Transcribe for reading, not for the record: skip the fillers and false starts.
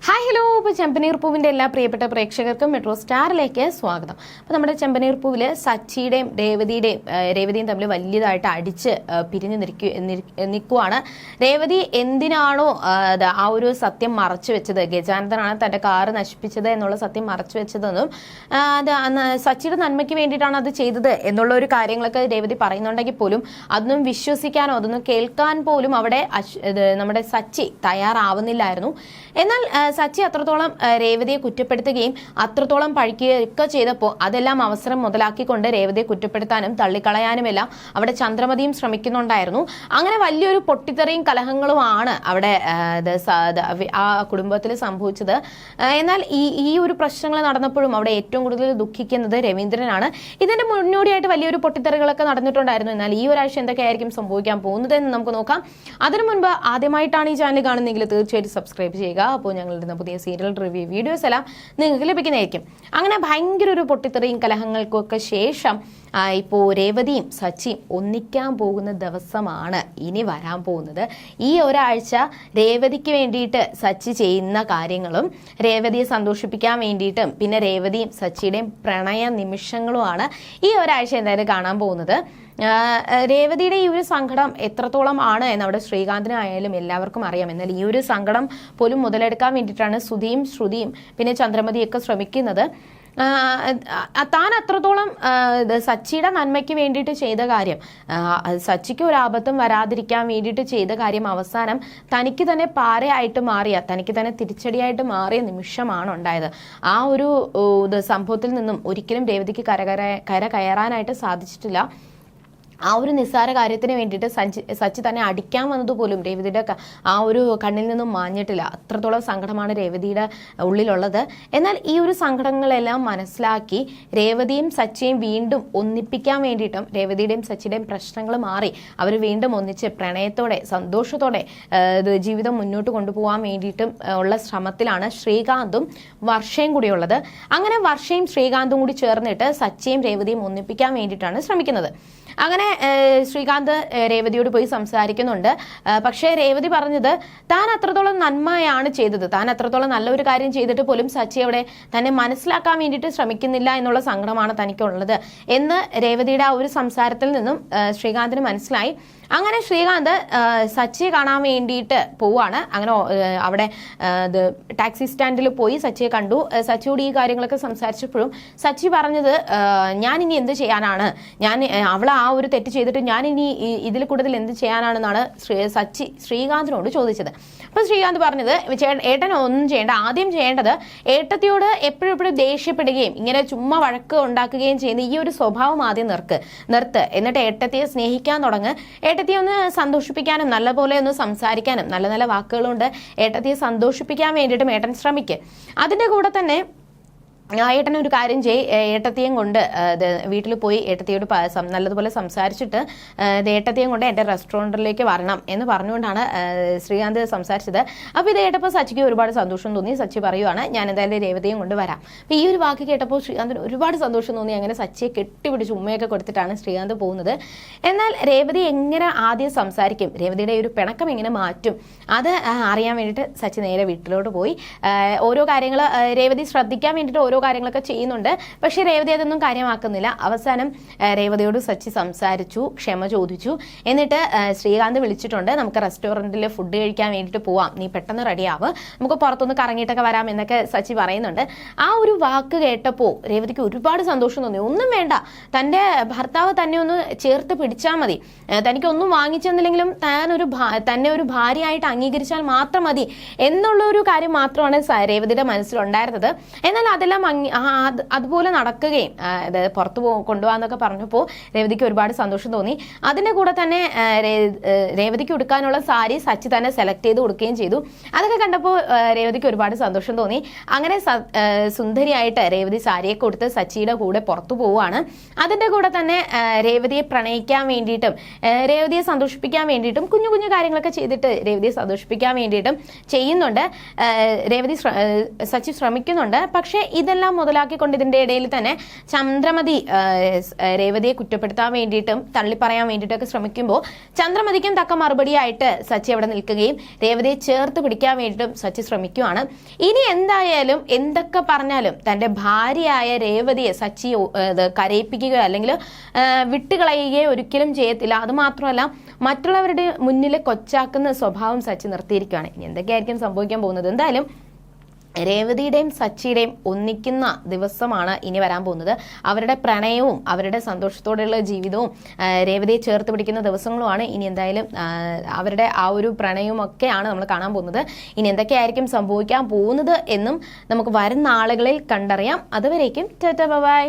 Hi hello. ഇപ്പോൾ ചെമ്പനീർ പൂവിൻ്റെ എല്ലാ പ്രിയപ്പെട്ട പ്രേക്ഷകർക്കും മെട്രോ സ്റ്റാറിലേക്ക് സ്വാഗതം. അപ്പോൾ നമ്മുടെ ചെമ്പനീർ പൂവിൽ സച്ചിയുടെയും രേവതിയും തമ്മിൽ വലിയതായിട്ട് അടിച്ച് പിരിഞ്ഞു നിൽക്കുവാണ്. രേവതി എന്തിനാണോ ആ ഒരു സത്യം മറച്ചു വെച്ചത്, ഗജാനന്ദനാണ് തൻ്റെ കാറ് നശിപ്പിച്ചത് എന്നുള്ള സത്യം മറച്ചു വെച്ചതെന്നും സച്ചിയുടെ നന്മയ്ക്ക് വേണ്ടിയിട്ടാണ് അത് ചെയ്തത് എന്നുള്ള ഒരു കാര്യങ്ങളൊക്കെ രേവതി പറയുന്നുണ്ടെങ്കിൽ പോലും അതൊന്നും വിശ്വസിക്കാനോ അതൊന്നും കേൾക്കാൻ പോലും അവിടെ നമ്മുടെ സച്ചി തയ്യാറാവുന്നില്ലായിരുന്നു. എന്നാൽ സച്ചി അത്രത്തോളം രേവതിയെ കുറ്റപ്പെടുത്തുകയും അത്രത്തോളം പഴിക്കുകയൊക്കെ ചെയ്തപ്പോൾ അതെല്ലാം അവസരം മുതലാക്കിക്കൊണ്ട് രേവതിയെ കുറ്റപ്പെടുത്താനും തള്ളിക്കളയാനുമെല്ലാം അവിടെ ചന്ദ്രമതിയും ശ്രമിക്കുന്നുണ്ടായിരുന്നു. അങ്ങനെ വലിയൊരു പൊട്ടിത്തെറിയും കലഹങ്ങളുമാണ് അവിടെ ആ കുടുംബത്തിൽ സംഭവിച്ചത്. എന്നാൽ ഈ ഒരു പ്രശ്നങ്ങൾ നടന്നപ്പോഴും അവിടെ ഏറ്റവും കൂടുതൽ ദുഃഖിക്കുന്നത് രവീന്ദ്രനാണ്. ഇതിന്റെ മുന്നോടിയായിട്ട് വലിയൊരു പൊട്ടിത്തെറികളൊക്കെ നടന്നിട്ടുണ്ടായിരുന്നു. എന്നാൽ ഈ ഒരാഴ്ച എന്തൊക്കെയായിരിക്കും സംഭവിക്കാൻ പോകുന്നത് എന്ന് നമുക്ക് നോക്കാം. അതിനു മുൻപ് ആദ്യമായിട്ടാണ് ഈ ചാനൽ കാണുന്നതെങ്കിൽ തീർച്ചയായിട്ടും സബ്സ്ക്രൈബ് ചെയ്യുക. അപ്പോൾ ഞങ്ങളുടെ പുതിയ സീരിയൽ റിവ്യൂ വീഡിയോസ് എല്ലാം നിങ്ങൾക്ക് ലഭിക്കുന്നതായിരിക്കും. അങ്ങനെ ഭയങ്കര ഒരു പൊട്ടിത്തെറിയും കലഹങ്ങൾക്കൊക്കെ ശേഷം ഇപ്പോൾ രേവതിയും സച്ചിയും ഒന്നിക്കാൻ പോകുന്ന ദിവസമാണ് ഇനി വരാൻ പോകുന്നത്. ഈ ഒരാഴ്ച രേവതിക്ക് വേണ്ടിയിട്ട് സച്ചി ചെയ്യുന്ന കാര്യങ്ങളും രേവതിയെ സന്തോഷിപ്പിക്കാൻ വേണ്ടിയിട്ടും പിന്നെ രേവതിയും സച്ചിയുടെയും പ്രണയ നിമിഷങ്ങളുമാണ് ഈ ഒരാഴ്ച എന്തായാലും കാണാൻ പോകുന്നത്. രേവതിയുടെ ഈ ഒരു സങ്കടം എത്രത്തോളം ആണ് എന്ന് അവിടെ ശ്രീകാന്തിനായാലും എല്ലാവർക്കും അറിയാം. എന്നാൽ ഈ ഒരു സങ്കടം പോലും മുതലെടുക്കാൻ വേണ്ടിയിട്ടാണ് സുധിയും ശ്രുതിയും പിന്നെ ചന്ദ്രമതിയൊക്കെ ശ്രമിക്കുന്നത്. താൻ അത്രത്തോളം സച്ചിയുടെ നന്മയ്ക്ക് വേണ്ടിയിട്ട് ചെയ്ത കാര്യം, സച്ചിക്ക് ഒരു ആപത്തും വരാതിരിക്കാൻ വേണ്ടിയിട്ട് ചെയ്ത കാര്യം അവസാനം തനിക്ക് തന്നെ പാരയായിട്ട് മാറിയ, തനിക്ക് തന്നെ തിരിച്ചടിയായിട്ട് മാറിയ നിമിഷമാണ് ഉണ്ടായത്. ആ ഒരു സംഭവത്തിൽ നിന്നും ഒരിക്കലും രേവതിക്ക് കര കയറാനായിട്ട് സാധിച്ചിട്ടില്ല. ആ ഒരു നിസ്സാര കാര്യത്തിന് വേണ്ടിയിട്ട് സച്ചി തന്നെ അടിക്കാൻ വന്നതുപോലും രേവതിയുടെ ആ ഒരു കണ്ണിൽ നിന്നും മാഞ്ഞിട്ടില്ല. അത്രത്തോളം സങ്കടമാണ് രേവതിയുടെ ഉള്ളിലുള്ളത്. എന്നാൽ ഈ ഒരു സങ്കടങ്ങളെല്ലാം മനസ്സിലാക്കി രേവതിയും സച്ചിയും വീണ്ടും ഒന്നിപ്പിക്കാൻ വേണ്ടിയിട്ടും രേവതിയുടെയും സച്ചിയുടെയും പ്രശ്നങ്ങൾ മാറി അവർ വീണ്ടും ഒന്നിച്ച് പ്രണയത്തോടെ സന്തോഷത്തോടെ ജീവിതം മുന്നോട്ട് കൊണ്ടുപോകാൻ വേണ്ടിയിട്ടും ഉള്ള ശ്രമത്തിലാണ് ശ്രീകാന്തും വർഷയും കൂടിയുള്ളത്. അങ്ങനെ വർഷയും ശ്രീകാന്തും കൂടി ചേർന്നിട്ട് സച്ചിയും രേവതിയും ഒന്നിപ്പിക്കാൻ വേണ്ടിയിട്ടാണ് ശ്രമിക്കുന്നത്. അങ്ങനെ ശ്രീകാന്ത് രേവതിയോട് പോയി സംസാരിക്കുന്നുണ്ട്. പക്ഷേ രേവതി പറഞ്ഞത് താൻ അത്രത്തോളം നന്മയാണ് ചെയ്തത്, താൻ അത്രത്തോളം നല്ലൊരു കാര്യം ചെയ്തിട്ട് പോലും സച്ചി അവിടെ തന്നെ മനസ്സിലാക്കാൻ വേണ്ടിയിട്ട് ശ്രമിക്കുന്നില്ല എന്നുള്ള സങ്കടമാണ് തനിക്കുള്ളത് എന്ന് രേവതിയുടെ ആ ഒരു സംസാരത്തിൽ നിന്നും ശ്രീകാന്തിന് മനസ്സിലായി. അങ്ങനെ ശ്രീകാന്ത് സച്ചിയെ കാണാൻ വേണ്ടിയിട്ട് പോവാണ്. അങ്ങനെ അവിടെ ടാക്സി സ്റ്റാൻഡിൽ പോയി സച്ചിയെ കണ്ടു. സച്ചിയോട് ഈ കാര്യങ്ങളൊക്കെ സംസാരിച്ചപ്പോഴും സച്ചി പറഞ്ഞത് ഞാൻ ഇനി എന്ത് ചെയ്യാനാണ്, അവൾ ആ ഒരു തെറ്റ് ചെയ്തിട്ട് ഞാൻ ഇനി ഇതിൽ കൂടുതൽ എന്ത് ചെയ്യാനാണെന്നാണ് സച്ചി ശ്രീകാന്തിനോട് ചോദിച്ചത്. അപ്പോൾ ശ്രീകാന്ത് പറഞ്ഞത് ഏട്ടൻ ഒന്നും ചെയ്യേണ്ട, ആദ്യം ചെയ്യേണ്ടത് ഏട്ടത്തിയോട് എപ്പോഴും ദേഷ്യപ്പെടുകയും ഇങ്ങനെ ചുമ്മാ വഴക്ക് ഉണ്ടാക്കുകയും ചെയ്യുന്ന ഈ ഒരു സ്വഭാവം ആദ്യം നിർത്ത്. എന്നിട്ട് ഏട്ടത്തിയെ സ്നേഹിക്കാൻ തുടങ്ങ്. ഏട്ടത്തിയെ ഒന്ന് സന്തോഷിപ്പിക്കാനും നല്ലപോലെ ഒന്ന് സംസാരിക്കാനും നല്ല നല്ല വാക്കുകളുണ്ട് ഏട്ടത്തിയെ സന്തോഷിപ്പിക്കാൻ വേണ്ടിയിട്ടും ഏട്ടൻ ശ്രമിക്കുക. അതിൻ്റെ കൂടെ തന്നെ ഏട്ടൻ ഒരു കാര്യം ഏട്ടത്തിയും കൊണ്ട് വീട്ടിൽ പോയി ഏട്ടത്തിയോട് നല്ലതുപോലെ സംസാരിച്ചിട്ട് ഏട്ടത്തിയും കൊണ്ട് എൻ്റെ റെസ്റ്റോറൻറ്റിലേക്ക് വരണം എന്ന് പറഞ്ഞുകൊണ്ടാണ് ശ്രീകാന്ത് സംസാരിച്ചത്. അപ്പോൾ ഇത് കേട്ടപ്പോൾ സച്ചിക്ക് ഒരുപാട് സന്തോഷം തോന്നി. സച്ചി പറയുവാണ് ഞാൻ എന്തായാലും രേവതിയും കൊണ്ട് വരാം. അപ്പോൾ ഈ ഒരു വാക്ക് കേട്ടപ്പോൾ ശ്രീകാന്തിന് ഒരുപാട് സന്തോഷം തോന്നി. അങ്ങനെ സച്ചിയെ കെട്ടിപ്പിടിച്ച് ഉമ്മയൊക്കെ കൊടുത്തിട്ടാണ് ശ്രീകാന്ത് പോകുന്നത്. എന്നാൽ രേവതി എങ്ങനെ ആദ്യം സംസാരിക്കും, രേവതിയുടെ ഒരു പിണക്കം എങ്ങനെ മാറ്റും, അത് അറിയാൻ വേണ്ടിയിട്ട് സച്ചി നേരെ വീട്ടിലോട്ട് പോയി ഓരോ കാര്യങ്ങൾ രേവതി ശ്രദ്ധിക്കാൻ വേണ്ടിയിട്ട് ഓരോ കാര്യങ്ങളൊക്കെ ചെയ്യുന്നുണ്ട്. പക്ഷെ രേവതി അതൊന്നും കാര്യമാക്കുന്നില്ല. അവസാനം രേവതിയോട് സച്ചി സംസാരിച്ചു, ക്ഷമ ചോദിച്ചു. എന്നിട്ട് ശ്രീകാന്ത് വിളിച്ചിട്ടുണ്ട്, നമുക്ക് റെസ്റ്റോറൻറ്റിൽ ഫുഡ് കഴിക്കാൻ വേണ്ടിയിട്ട് പോവാം, നീ പെട്ടെന്ന് റെഡിയാവ്, നമുക്ക് പുറത്തൊന്ന് കറങ്ങിയിട്ടൊക്കെ വരാം എന്നൊക്കെ സച്ചി പറയുന്നുണ്ട്. ആ ഒരു വാക്ക് കേട്ടപ്പോൾ രേവതിക്ക് ഒരുപാട് സന്തോഷം തോന്നി. ഒന്നും വേണ്ട, തൻ്റെ ഭർത്താവ് തന്നെ ഒന്ന് ചേർത്ത് പിടിച്ചാൽ മതി, തനിക്കൊന്നും വാങ്ങിച്ചെന്നില്ലെങ്കിലും തന്നെ ഒരു ഭാര്യയായിട്ട് അംഗീകരിച്ചാൽ മാത്രം മതി എന്നുള്ളൊരു കാര്യം മാത്രമാണ് രേവതിയുടെ മനസ്സിലുണ്ടായിരുന്നത്. എന്നാൽ അതെല്ലാം അതുപോലെ നടക്കുകയും പുറത്തു കൊണ്ടുപോകാന്നൊക്കെ പറഞ്ഞപ്പോൾ രേവതിക്ക് ഒരുപാട് സന്തോഷം തോന്നി. അതിൻ്റെ കൂടെ തന്നെ രേവതിക്ക് ഉടുക്കാനുള്ള സാരി സച്ചി തന്നെ സെലക്ട് ചെയ്ത് കൊടുക്കുകയും ചെയ്തു. അതൊക്കെ കണ്ടപ്പോൾ രേവതിക്ക് ഒരുപാട് സന്തോഷം തോന്നി. അങ്ങനെ സുന്ദരിയായിട്ട് രേവതി സാരിയെ കൊടുത്ത് സച്ചിയുടെ കൂടെ പുറത്തു പോവുകയാണ്. അതിൻ്റെ കൂടെ തന്നെ രേവതിയെ പ്രണയിക്കാൻ വേണ്ടിയിട്ടും രേവതിയെ സന്തോഷിപ്പിക്കാൻ വേണ്ടിയിട്ടും കുഞ്ഞു കുഞ്ഞു കാര്യങ്ങളൊക്കെ ചെയ്തിട്ട് രേവതിയെ സന്തോഷിപ്പിക്കാൻ വേണ്ടിയിട്ടും ചെയ്യുന്നുണ്ട്. സച്ചി ശ്രമിക്കുന്നുണ്ട്. പക്ഷേ ഇതെല്ലാം ഇതെല്ലാം മുതലാക്കിക്കൊണ്ട് ഇതിന്റെ ഇടയിൽ തന്നെ ചന്ദ്രമതി രേവതിയെ കുറ്റപ്പെടുത്താൻ വേണ്ടിയിട്ടും തള്ളിപ്പറയാൻ വേണ്ടിയിട്ടൊക്കെ ശ്രമിക്കുമ്പോൾ ചന്ദ്രമതിക്കും തക്ക മറുപടിയായിട്ട് സച്ചി അവിടെ നിൽക്കുകയും രേവതിയെ ചേർത്ത് പിടിക്കാൻ വേണ്ടിയിട്ടും സച്ചി ശ്രമിക്കുകയാണ്. ഇനി എന്തായാലും എന്തൊക്കെ പറഞ്ഞാലും തന്റെ ഭാര്യയായ രേവതിയെ സച്ചി കരയിപ്പിക്കുകയോ അല്ലെങ്കിൽ വിട്ടുകളയുകയോ ഒരിക്കലും ചെയ്യത്തില്ല. അത് മാത്രമല്ല മറ്റുള്ളവരുടെ മുന്നിൽ കൊച്ചാക്കുന്ന സ്വഭാവം സച്ചി നിർത്തിയിരിക്കുകയാണ്. ഇനി എന്തൊക്കെയായിരിക്കും സംഭവിക്കാൻ പോകുന്നത്? എന്തായാലും രേവതിയുടെയും സച്ചിയുടെയും ഒന്നിക്കുന്ന ദിവസമാണ് ഇനി വരാൻ പോകുന്നത്. അവരുടെ പ്രണയവും അവരുടെ സന്തോഷത്തോടെയുള്ള ജീവിതവും രേവതിയെ ചേർത്ത് പിടിക്കുന്ന ദിവസങ്ങളുമാണ് ഇനി എന്തായാലും അവരുടെ ആ ഒരു പ്രണയവും ഒക്കെയാണ് നമ്മൾ കാണാൻ പോകുന്നത്. ഇനി എന്തൊക്കെയായിരിക്കും സംഭവിക്കാൻ പോകുന്നത് എന്നും നമുക്ക് വരുന്ന ആളുകളിൽ കണ്ടറിയാം. അതുവരേക്കും ടാറ്റാ ബൈ.